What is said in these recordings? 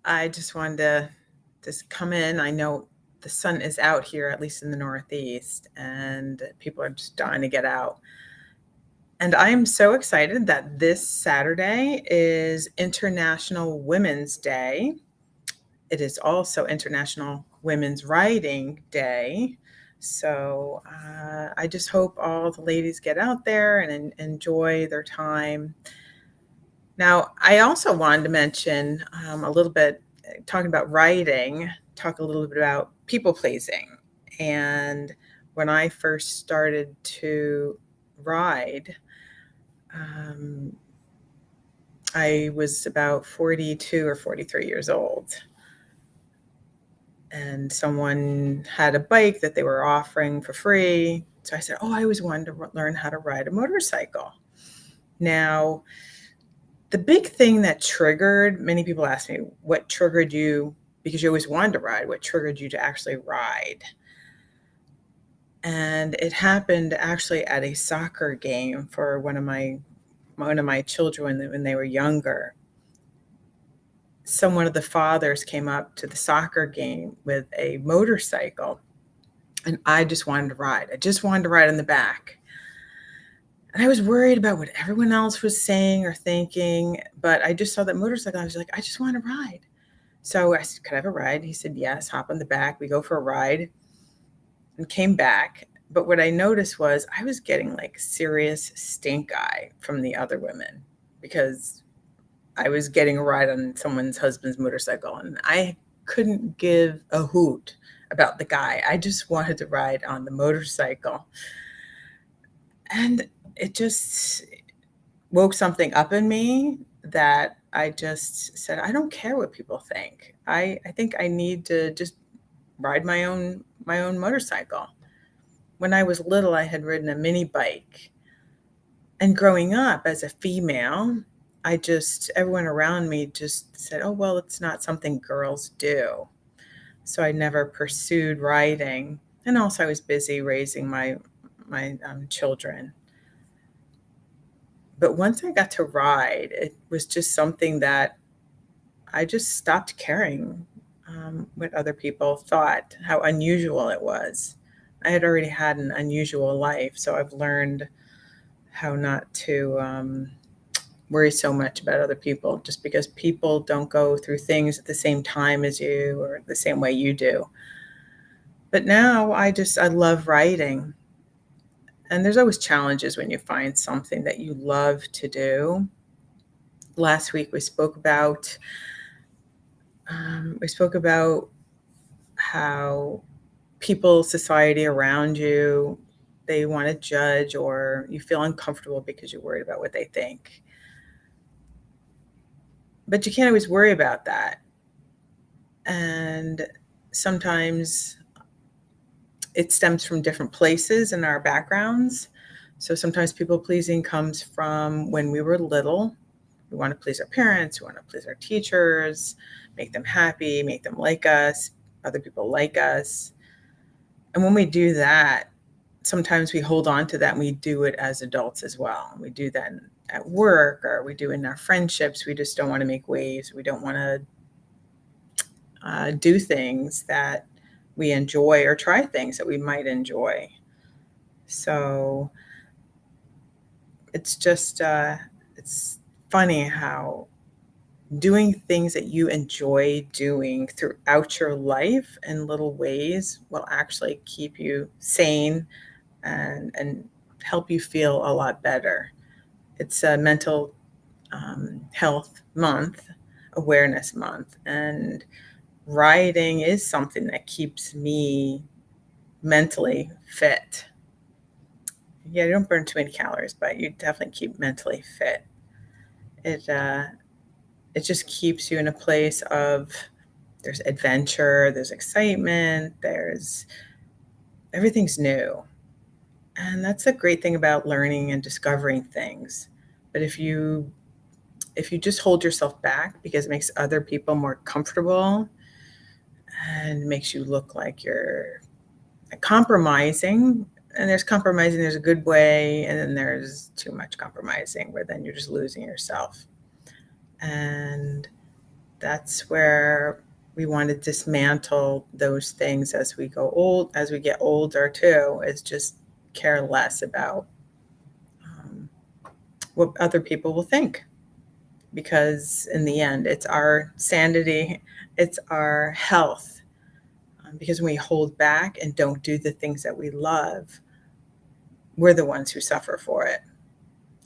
I just wanted to just come in. I know the sun is out here, at least in the Northeast, and people are just dying to get out. And I am so excited that this Saturday is International Women's Day. It is also International Women's Writing Day. So I just hope all the ladies get out there and enjoy their time. Now, I also wanted to mention a little bit, talking about writing, talk a little bit about people pleasing. And when I first started to ride, um, I was about 42 or 43 years old. And someone had a bike that they were offering for free. So I said, oh, I always wanted to learn how to ride a motorcycle. Now, the big thing that triggered, many people ask me, what triggered you, because you always wanted to ride, what triggered you to actually ride? And it happened actually at a soccer game for one of my children when they were younger. One of the fathers came up to the soccer game with a motorcycle, and I just wanted to ride. I just wanted to ride in the back. And I was worried about what everyone else was saying or thinking, but I just saw that motorcycle. I was like, I just want to ride. So I said, could I have a ride? He said, yes, hop on the back. We go for a ride and came back. But what I noticed was I was getting like serious stink eye from the other women because I was getting a ride on someone's husband's motorcycle, and I couldn't give a hoot about the guy. I just wanted to ride on the motorcycle. And it just woke something up in me that I just said, I don't care what people think. I think I need to just ride my own motorcycle. When I was little, I had ridden a mini bike. And growing up as a female, everyone around me just said, oh, well, it's not something girls do. So I never pursued riding. And also I was busy raising my children. But once I got to ride, it was just something that I just stopped caring what other people thought, how unusual it was. I had already had an unusual life, so I've learned how not to worry so much about other people just because people don't go through things at the same time as you or the same way you do. But now I love writing. And there's always challenges when you find something that you love to do. Last week we spoke about how people, society around you, they want to judge, or you feel uncomfortable because you're worried about what they think. But you can't always worry about that. And sometimes it stems from different places in our backgrounds. So sometimes people pleasing comes from when we were little. We want to please our parents, we want to please our teachers, make them happy, make them like us, other people like us. And when we do that, sometimes we hold on to that and we do it as adults as well. We do that at work, or we do it in our friendships. We just don't want to make waves. We don't want to do things that we enjoy or try things that we might enjoy. So it's just, it's funny how doing things that you enjoy doing throughout your life in little ways will actually keep you sane and help you feel a lot better. It's a mental health month, awareness month, and riding is something that keeps me mentally fit. Yeah, you don't burn too many calories, but you definitely keep mentally fit. It just keeps you in a place of there's adventure, there's excitement, there's everything's new. And that's a great thing about learning and discovering things. But if you just hold yourself back because it makes other people more comfortable and makes you look like you're compromising, and there's compromising, there's a good way, and then there's too much compromising where then you're just losing yourself. And That's where we want to dismantle those things as we get older too, is just care less about um, what other people will think. Because in the end, it's our sanity, it's our health. Because when we hold back and don't do the things that we love, we're the ones who suffer for it.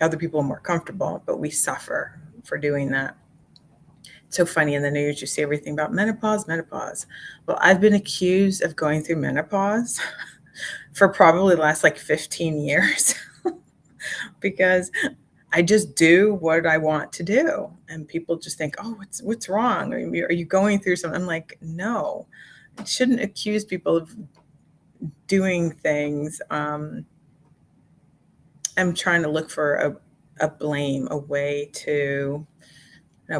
Other people are more comfortable, but we suffer for doing that. It's so funny in the news, you see everything about menopause, menopause. Well, I've been accused of going through menopause for probably the last like 15 years because I just do what I want to do. And people just think, oh, what's wrong? Are you going through something? I'm like, no, I shouldn't accuse people of doing things. I'm trying to look for a blame, a way to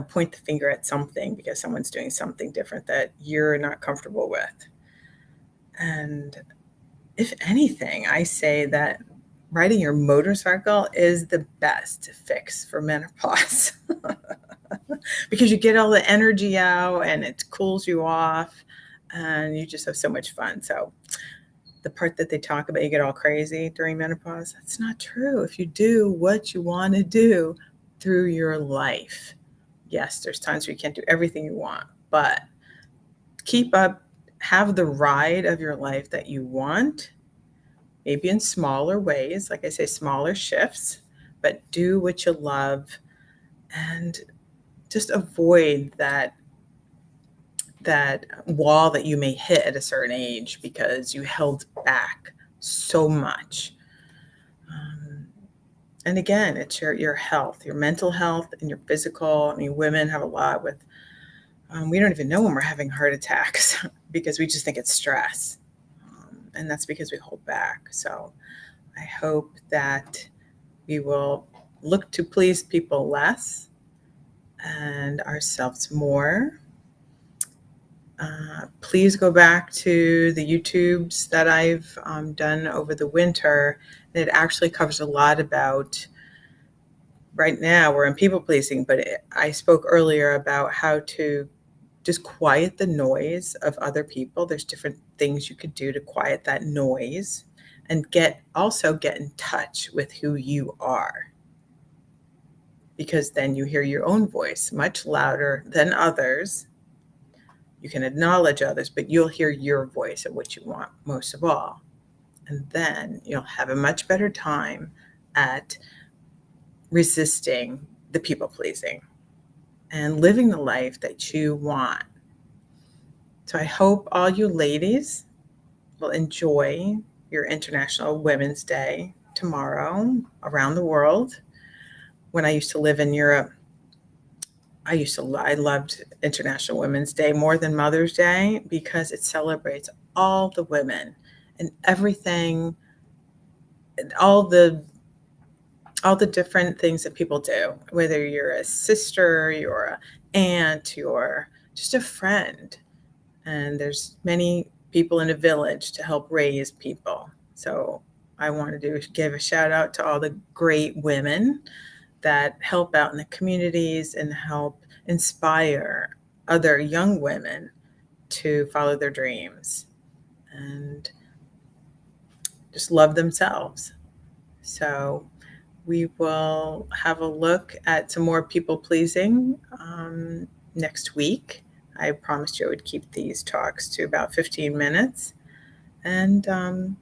point the finger at something because someone's doing something different that you're not comfortable with. And if anything, I say that riding your motorcycle is the best fix for menopause because you get all the energy out and it cools you off and you just have so much fun. So the part that they talk about, you get all crazy during menopause, that's not true. If you do what you want to do through your life, yes, there's times where you can't do everything you want, but keep up, have the ride of your life that you want, maybe in smaller ways, like I say, smaller shifts, but do what you love and just avoid that wall that you may hit at a certain age because you held back so much. And again, it's your health, your mental health and your physical. I mean, women have a lot with, we don't even know when we're having heart attacks because we just think it's stress. And that's because we hold back. So I hope that we will look to please people less and ourselves more. Please go back to the YouTubes that I've done over the winter. It actually covers a lot about, right now we're in people pleasing, but I spoke earlier about how to just quiet the noise of other people. There's different things you could do to quiet that noise and also get in touch with who you are. Because then you hear your own voice much louder than others. You can acknowledge others, but you'll hear your voice and what you want most of all. And then you'll have a much better time at resisting the people pleasing and living the life that you want. So I hope all you ladies will enjoy your International Women's Day tomorrow around the world. When I used to live in Europe, I loved International Women's Day more than Mother's Day because it celebrates all the women and everything, all the different things that people do, whether you're a sister, you're an aunt, you're just a friend. And there's many people in a village to help raise people. So I wanted to give a shout out to all the great women that help out in the communities and help inspire other young women to follow their dreams and just love themselves. So we will have a look at some more people pleasing next week. I promised you I would keep these talks to about 15 minutes. And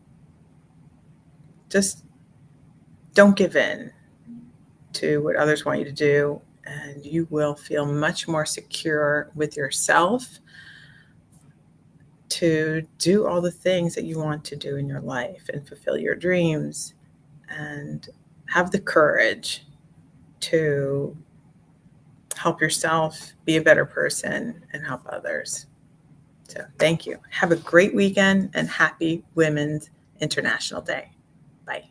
just don't give in to what others want you to do, and you will feel much more secure with yourself to do all the things that you want to do in your life and fulfill your dreams and have the courage to help yourself be a better person and help others. So thank you. Have a great weekend and happy Women's International Day. Bye.